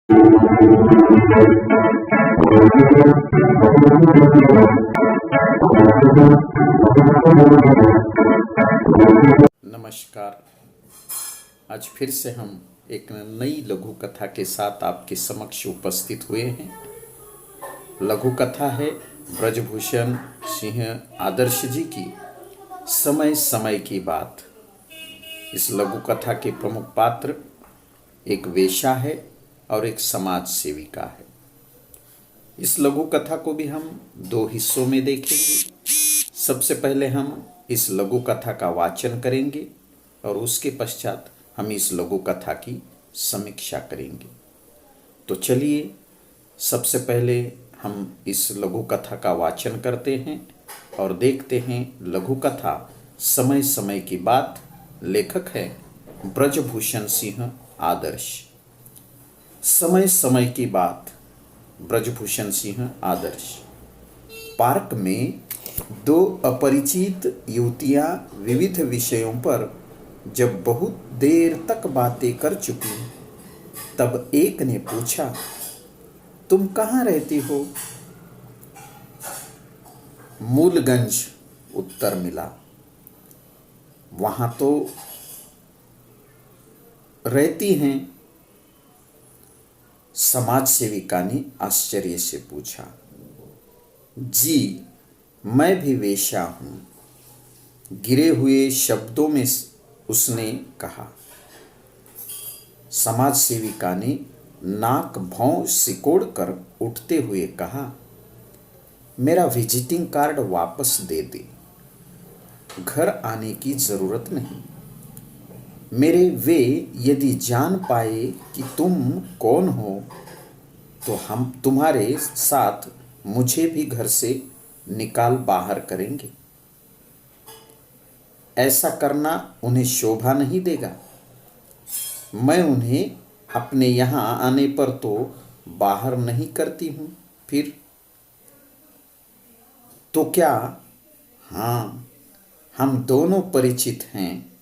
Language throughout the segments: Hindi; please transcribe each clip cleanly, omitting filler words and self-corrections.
नमस्कार। आज फिर से हम एक नई लघु कथा के साथ आपके समक्ष उपस्थित हुए हैं। लघु कथा है ब्रजभूषण सिंह आदर्श जी की समय समय की बात। इस लघु कथा के प्रमुख पात्र एक वेश्या है और एक समाज सेविका है। इस लघु कथा को भी हम दो हिस्सों में देखेंगे। सबसे पहले हम इस लघु कथा का वाचन करेंगे और उसके पश्चात हम इस लघु कथा की समीक्षा करेंगे। तो चलिए सबसे पहले हम इस लघु कथा का वाचन करते हैं और देखते हैं लघु कथा समय समय की बात। लेखक है ब्रजभूषण सिंह आदर्श। समय समय की बात, ब्रजभूषण सिंह आदर्श। पार्क में दो अपरिचित युवतियां विविध विषयों पर जब बहुत देर तक बातें कर चुकी, तब एक ने पूछा, तुम कहाँ रहती हो? मूलगंज, उत्तर मिला। वहां तो रहती हैं? समाज सेविका ने आश्चर्य से पूछा। जी, मैं भी वेश्या हूं, गिरे हुए शब्दों में उसने कहा। समाज सेविका ने नाक भौं सिकोड़कर उठते हुए कहा, मेरा विजिटिंग कार्ड वापस दे दे। घर आने की जरूरत नहीं। मेरे वे यदि जान पाए कि तुम कौन हो तो हम तुम्हारे साथ मुझे भी घर से निकाल बाहर करेंगे। ऐसा करना उन्हें शोभा नहीं देगा। मैं उन्हें अपने यहाँ आने पर तो बाहर नहीं करती हूँ, फिर तो क्या? हाँ, हम दोनों परिचित हैं।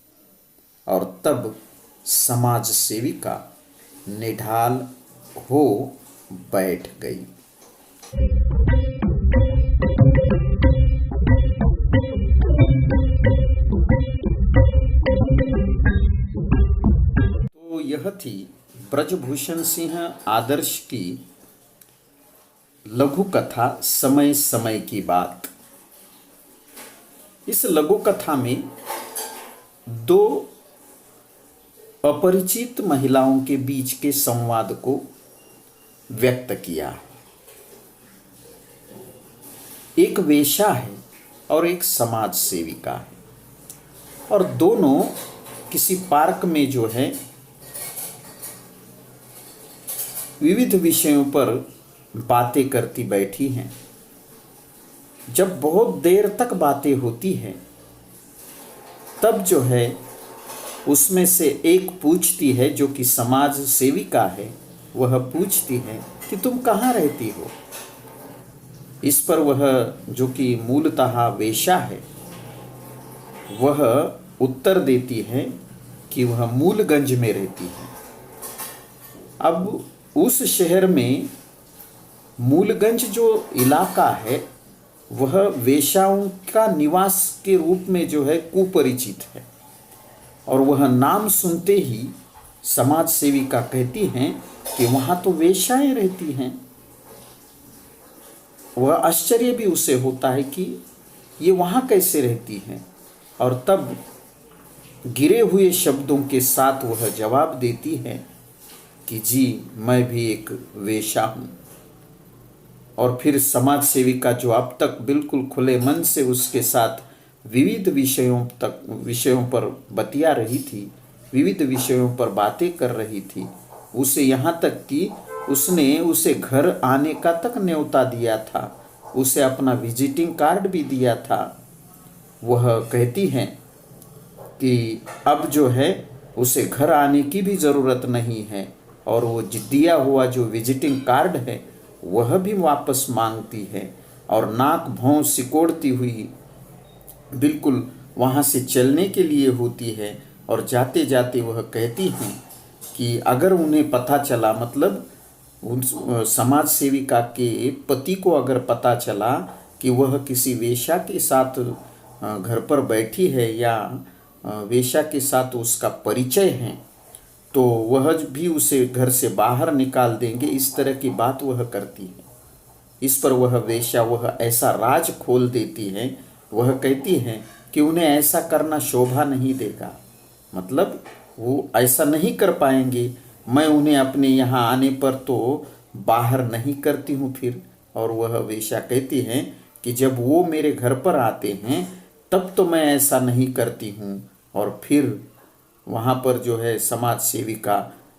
और तब समाज सेविका निढाल हो बैठ गई। तो यह थी ब्रजभूषण सिंह आदर्श की लघु कथा समय समय की बात। इस लघु कथा में दो अपरिचित महिलाओं के बीच के संवाद को व्यक्त किया। एक वेश्या है और एक समाज सेविका है और दोनों किसी पार्क में जो है विविध विषयों पर बातें करती बैठी हैं। जब बहुत देर तक बातें होती हैं तब जो है उसमें से एक पूछती है, जो कि समाज सेविका है, वह पूछती है कि तुम कहाँ रहती हो? इस पर वह, जो कि मूलतः वेश्या है, वह उत्तर देती है कि वह मूलगंज में रहती है। अब उस शहर में मूलगंज जो इलाका है वह वेश्याओं का निवास के रूप में जो है कुपरिचित है और वह नाम सुनते ही समाज सेविका कहती हैं कि वहाँ तो वेश्याएं रहती हैं। वह आश्चर्य भी उसे होता है कि ये वहाँ कैसे रहती हैं, और तब गिरे हुए शब्दों के साथ वह जवाब देती है कि जी, मैं भी एक वेश्या हूँ। और फिर समाज सेविका, जो अब तक बिल्कुल खुले मन से उसके साथ विविध विषयों पर बतिया रही थी, विविध विषयों पर बातें कर रही थी, उसे यहाँ तक कि उसने उसे घर आने का तक न्योता दिया था, उसे अपना विजिटिंग कार्ड भी दिया था। वह कहती हैं कि अब जो है उसे घर आने की भी ज़रूरत नहीं है और वो दिया हुआ जो विजिटिंग कार्ड है वह भी वापस मांगती है और नाक भौं सिकोड़ती हुई बिल्कुल वहाँ से चलने के लिए होती है। और जाते जाते वह कहती हैं कि अगर उन्हें पता चला, मतलब समाज सेविका के पति को अगर पता चला कि वह किसी वेश्या के साथ घर पर बैठी है या वेश्या के साथ उसका परिचय है, तो वह भी उसे घर से बाहर निकाल देंगे, इस तरह की बात वह करती है। इस पर वह वेश्या वह ऐसा राज खोल देती है, वह कहती है कि उन्हें ऐसा करना शोभा नहीं देगा, मतलब वो ऐसा नहीं कर पाएंगे, मैं उन्हें अपने यहाँ आने पर तो बाहर नहीं करती हूँ फिर। और वह वेश्या कहती है कि जब वो मेरे घर पर आते हैं तब तो मैं ऐसा नहीं करती हूँ। और फिर वहाँ पर जो है समाज सेविका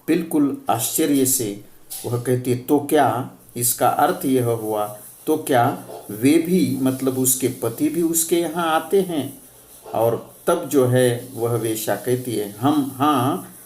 बिल्कुल आश्चर्य से वह कहती है, तो क्या इसका अर्थ यह हुआ, तो क्या वे भी मतलब उसके पति भी उसके यहाँ आते हैं? और तब जो है वह वेश्या कहती है,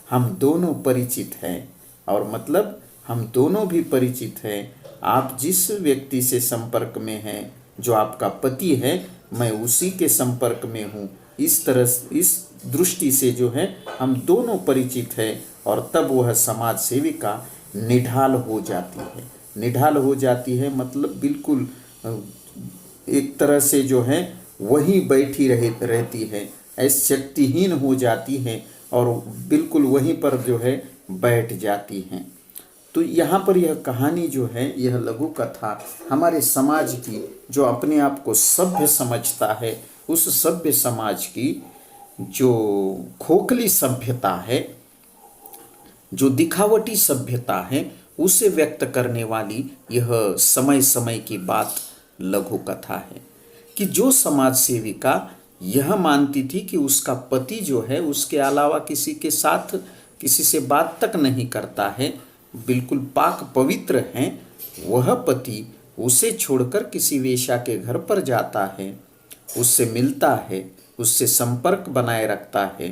हम दोनों परिचित हैं, और मतलब हम दोनों भी परिचित हैं। आप जिस व्यक्ति से संपर्क में हैं, जो आपका पति है, मैं उसी के संपर्क में हूँ। इस तरह इस दृष्टि से जो है हम दोनों परिचित हैं। और तब वह समाज सेविका निढाल हो जाती है। निढाल हो जाती है मतलब बिल्कुल एक तरह से जो है वहीं बैठी रहती है, ऐसे शक्तिहीन हो जाती है और बिल्कुल वहीं पर जो है बैठ जाती हैं। तो यहाँ पर यह कहानी जो है, यह लघु कथा हमारे समाज की, जो अपने आप को सभ्य समझता है, उस सभ्य समाज की जो खोखली सभ्यता है, जो दिखावटी सभ्यता है, उसे व्यक्त करने वाली यह समय समय की बात लघु कथा है। कि जो समाज सेविका यह मानती थी कि उसका पति जो है उसके अलावा किसी के साथ किसी से बात तक नहीं करता है, बिल्कुल पाक पवित्र हैं, वह पति उसे छोड़कर किसी वेश्या के घर पर जाता है, उससे मिलता है, उससे संपर्क बनाए रखता है,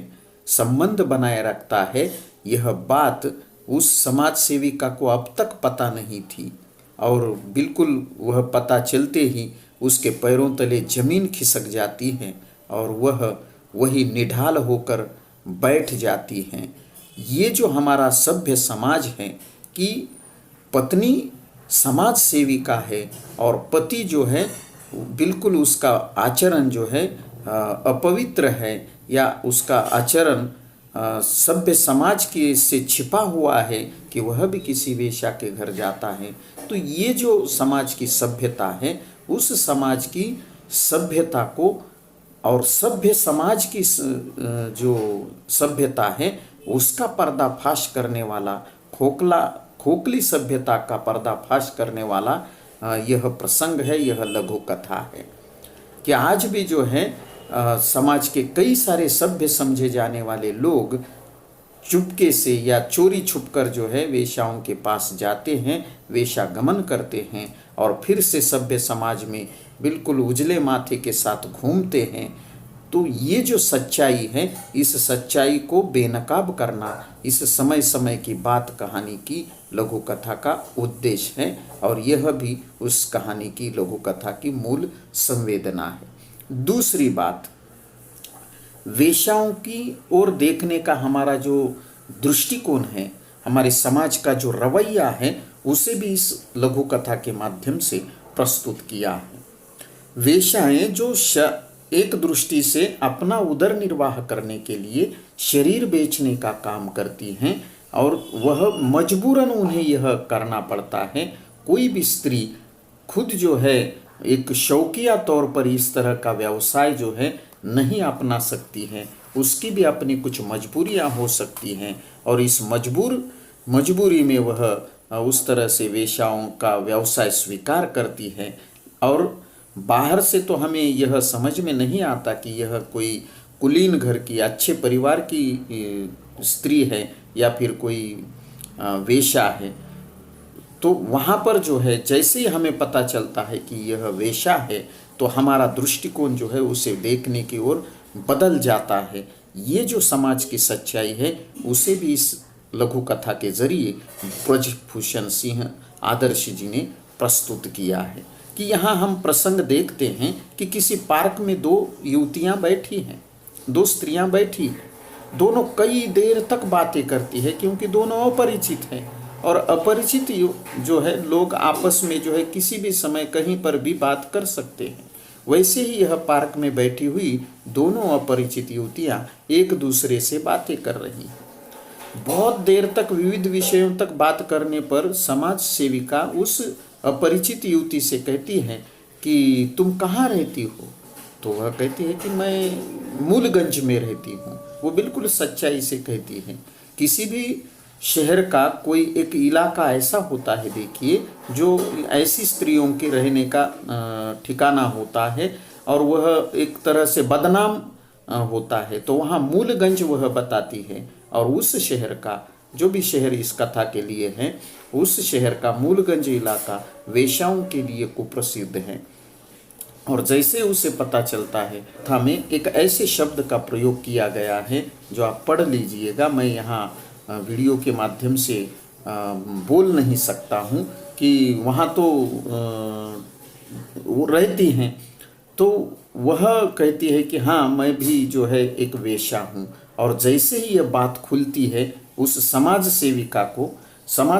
संबंध बनाए रखता है, यह बात उस समाज सेविका को अब तक पता नहीं थी। और बिल्कुल वह पता चलते ही उसके पैरों तले जमीन खिसक जाती है और वह वही निढाल होकर बैठ जाती हैं। ये जो हमारा सभ्य समाज है कि पत्नी समाज सेविका है और पति जो है बिल्कुल उसका आचरण जो है अपवित्र है, या उसका आचरण सभ्य समाज के से छिपा हुआ है कि वह भी किसी वेश्या के घर जाता है। तो ये जो समाज की सभ्यता है, उस समाज की सभ्यता को और सभ्य समाज की जो सभ्यता है उसका पर्दाफाश करने वाला, खोखली सभ्यता का पर्दाफाश करने वाला यह प्रसंग है, यह लघु कथा है। कि आज भी जो है समाज के कई सारे सभ्य समझे जाने वाले लोग चुपके से या चोरी छुपकर जो है वेश्याओं के पास जाते हैं, वेश्यागमन करते हैं और फिर से सभ्य समाज में बिल्कुल उजले माथे के साथ घूमते हैं। तो ये जो सच्चाई है, इस सच्चाई को बेनकाब करना इस समय समय की बात कहानी की लघु कथा का उद्देश्य है, और यह भी उस कहानी की लघु कथा की मूल संवेदना है। दूसरी बात, वेश्याओं की ओर देखने का हमारा जो दृष्टिकोण है, हमारे समाज का जो रवैया है, उसे भी इस लघु कथा के माध्यम से प्रस्तुत किया है। वेश्याएं जो एक दृष्टि से अपना उदर निर्वाह करने के लिए शरीर बेचने का काम करती हैं और वह मजबूरन उन्हें यह करना पड़ता है। कोई भी स्त्री खुद जो है एक शौकिया तौर पर इस तरह का व्यवसाय जो है नहीं अपना सकती है, उसकी भी अपनी कुछ मजबूरियां हो सकती हैं और इस मजबूरी में वह उस तरह से वेश्याओं का व्यवसाय स्वीकार करती है। और बाहर से तो हमें यह समझ में नहीं आता कि यह कोई कुलीन घर की अच्छे परिवार की स्त्री है या फिर कोई वेश्या है। तो वहाँ पर जो है जैसे ही हमें पता चलता है कि यह वेश्या है, तो हमारा दृष्टिकोण जो है उसे देखने की ओर बदल जाता है। ये जो समाज की सच्चाई है उसे भी इस लघु कथा के जरिए ब्रजभूषण सिंह आदर्श जी ने प्रस्तुत किया है। कि यहाँ हम प्रसंग देखते हैं कि किसी पार्क में दो युवतियाँ बैठी हैं, दो स्त्रियाँ बैठी हैं, दोनों कई देर तक बातें करती है क्योंकि दोनों अपरिचित हैं और अपरिचित जो है लोग आपस में जो है किसी भी समय कहीं पर भी बात कर सकते हैं। वैसे ही यह पार्क में बैठी हुई दोनों अपरिचित युवतियां एक दूसरे से बातें कर रही हैं। बहुत देर तक विविध विषयों तक बात करने पर समाज सेविका उस अपरिचित युवती से कहती है कि तुम कहाँ रहती हो? तो वह कहती है कि मैं मूलगंज में रहती हूँ। वो बिल्कुल सच्चाई से कहती है। किसी भी शहर का कोई एक इलाका ऐसा होता है, देखिए, जो ऐसी स्त्रियों के रहने का ठिकाना होता है और वह एक तरह से बदनाम होता है। तो वहाँ मूलगंज वह बताती है, और उस शहर का, जो भी शहर इस कथा के लिए है, उस शहर का मूलगंज इलाका वेश्याओं के लिए कुप्रसिद्ध है। और जैसे उसे पता चलता है, कथा में एक ऐसे शब्द का प्रयोग किया गया है जो आप पढ़ लीजिएगा। मैं यहाँ वीडियो के माध्यम से बोल नहीं सकता हूँ कि वहाँ तो वो रहती हैं। तो वह कहती है कि हाँ, मैं भी जो है एक वेश्या हूँ। और जैसे ही यह बात खुलती है उस समाज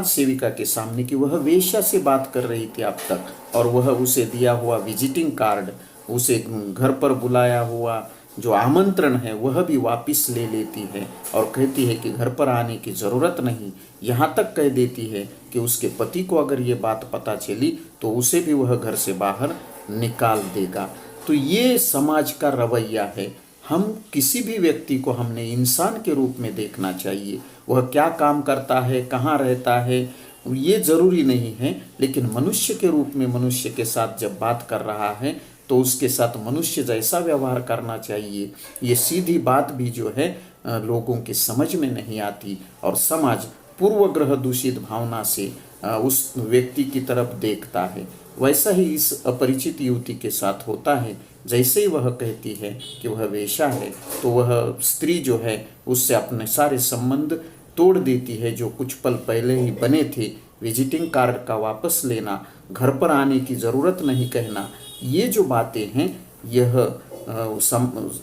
सेविका के सामने कि वह वेश्या से बात कर रही थी अब तक, और वह उसे दिया हुआ विजिटिंग कार्ड, उसे घर पर बुलाया हुआ जो आमंत्रण है वह भी वापस ले लेती है और कहती है कि घर पर आने की ज़रूरत नहीं। यहाँ तक कह देती है कि उसके पति को अगर ये बात पता चली तो उसे भी वह घर से बाहर निकाल देगा। तो ये समाज का रवैया है। हम किसी भी व्यक्ति को हमने इंसान के रूप में देखना चाहिए। वह क्या काम करता है, कहाँ रहता है, ये ज़रूरी नहीं है, लेकिन मनुष्य के रूप में मनुष्य के साथ जब बात कर रहा है तो उसके साथ मनुष्य जैसा व्यवहार करना चाहिए। ये सीधी बात भी जो है लोगों की समझ में नहीं आती, और समाज पूर्वग्रह दूषित भावना से उस व्यक्ति की तरफ देखता है। वैसा ही इस अपरिचित युवती के साथ होता है। जैसे ही वह कहती है कि वह वेश्या है, तो वह स्त्री जो है उससे अपने सारे संबंध तोड़ देती है जो कुछ पल पहले ही बने थे। विजिटिंग कार्ड का वापस लेना, घर पर आने की ज़रूरत नहीं कहना, ये जो बातें हैं, यह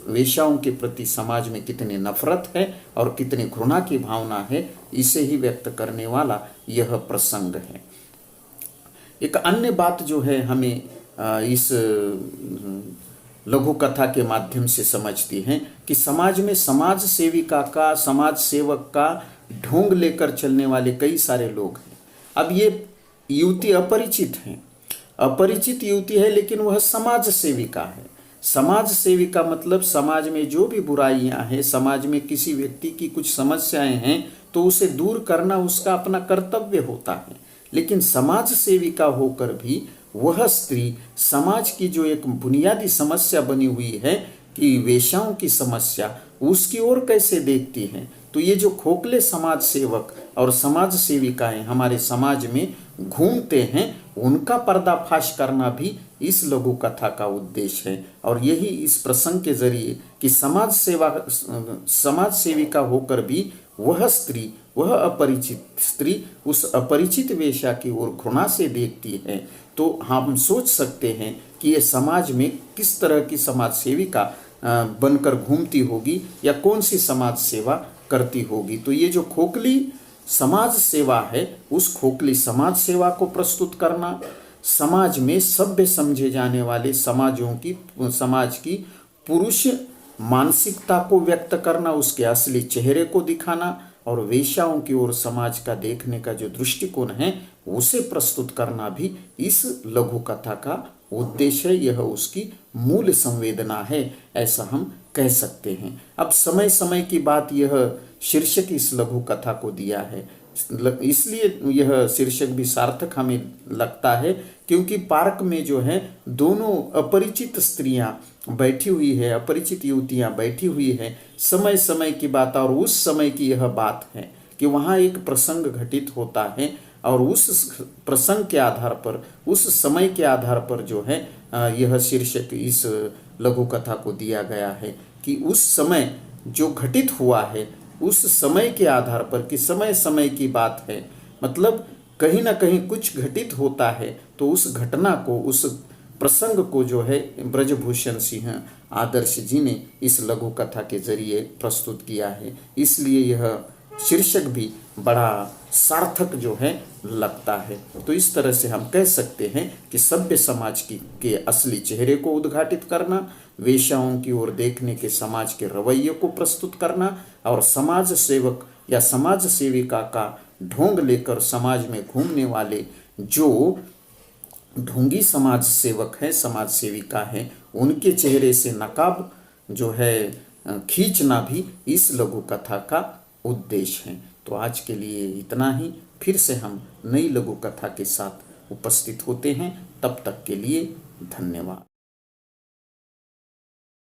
वेश्याओं के प्रति समाज में कितनी नफरत है और कितनी घृणा की भावना है, इसे ही व्यक्त करने वाला यह प्रसंग है। एक अन्य बात जो है हमें इस लघु कथा के माध्यम से समझती हैं कि समाज में समाज सेविका का, समाज सेवक का ढोंग लेकर चलने वाले कई सारे लोग हैं। अब ये युवती अपरिचित हैं, अपरिचित युवती है, लेकिन वह समाज सेविका है। समाज सेविका मतलब समाज में जो भी बुराइयां हैं, समाज में किसी व्यक्ति की कुछ समस्याएं हैं तो उसे दूर करना उसका अपना कर्तव्य होता है। लेकिन समाज सेविका होकर भी वह स्त्री समाज की जो एक बुनियादी समस्या बनी हुई है कि वेश्याओं की समस्या, उसकी ओर कैसे देखती हैं। तो ये जो खोखले समाज सेवक और समाज सेविकाएं हमारे समाज में घूमते हैं, उनका पर्दाफाश करना भी इस लघु कथा का उद्देश्य है। और यही इस प्रसंग के जरिए कि समाज सेविका होकर भी वह स्त्री, वह अपरिचित स्त्री उस अपरिचित वेश्या की ओर घृणा से देखती है। तो हम सोच सकते हैं कि ये समाज में किस तरह की समाज सेविका बनकर घूमती होगी या कौन सी समाज सेवा करती होगी। तो ये जो खोखली समाज सेवा है, उस खोखली समाज सेवा को प्रस्तुत करना, समाज में सभ्य समझे जाने वाले समाज की पुरुष मानसिकता को व्यक्त करना, उसके असली चेहरे को दिखाना, और वेश्याओं की ओर समाज का देखने का जो दृष्टिकोण है उसे प्रस्तुत करना भी इस लघु कथा का उद्देश्य है। यह उसकी मूल संवेदना है, ऐसा हम कह सकते हैं। अब समय समय की बात, यह शीर्षक इस लघु कथा को दिया है, इसलिए यह शीर्षक भी सार्थक हमें लगता है, क्योंकि पार्क में जो है दोनों अपरिचित स्त्रियां बैठी हुई है, अपरिचित युवतियां बैठी हुई है। समय समय की बात, और उस समय की यह बात है कि वहाँ एक प्रसंग घटित होता है, और उस प्रसंग के आधार पर, उस समय के आधार पर जो है यह शीर्षक इस लघु कथा को दिया गया है कि उस समय जो घटित हुआ है, उस समय के आधार पर कि समय समय की बात है, मतलब कहीं ना कहीं कुछ घटित होता है तो उस घटना को, उस प्रसंग को जो है ब्रजभूषण सिंह आदर्श जी ने इस लघु कथा के जरिए प्रस्तुत किया है। इसलिए यह शीर्षक भी बड़ा सार्थक जो है लगता है। तो इस तरह से हम कह सकते हैं कि सभ्य समाज की के असली चेहरे को उद्घाटित करना, वेश्याओं की ओर देखने के समाज के रवैये को प्रस्तुत करना और समाज सेवक या समाज सेविका का ढोंग लेकर समाज में घूमने वाले जो ढोंगी समाज सेवक है, समाज सेविका है, उनके चेहरे से नकाब जो है खींचना भी इस लघु कथा का उद्देश्य है। तो आज के लिए इतना ही। फिर से हम नई लघु कथा के साथ उपस्थित होते हैं। तब तक के लिए धन्यवाद।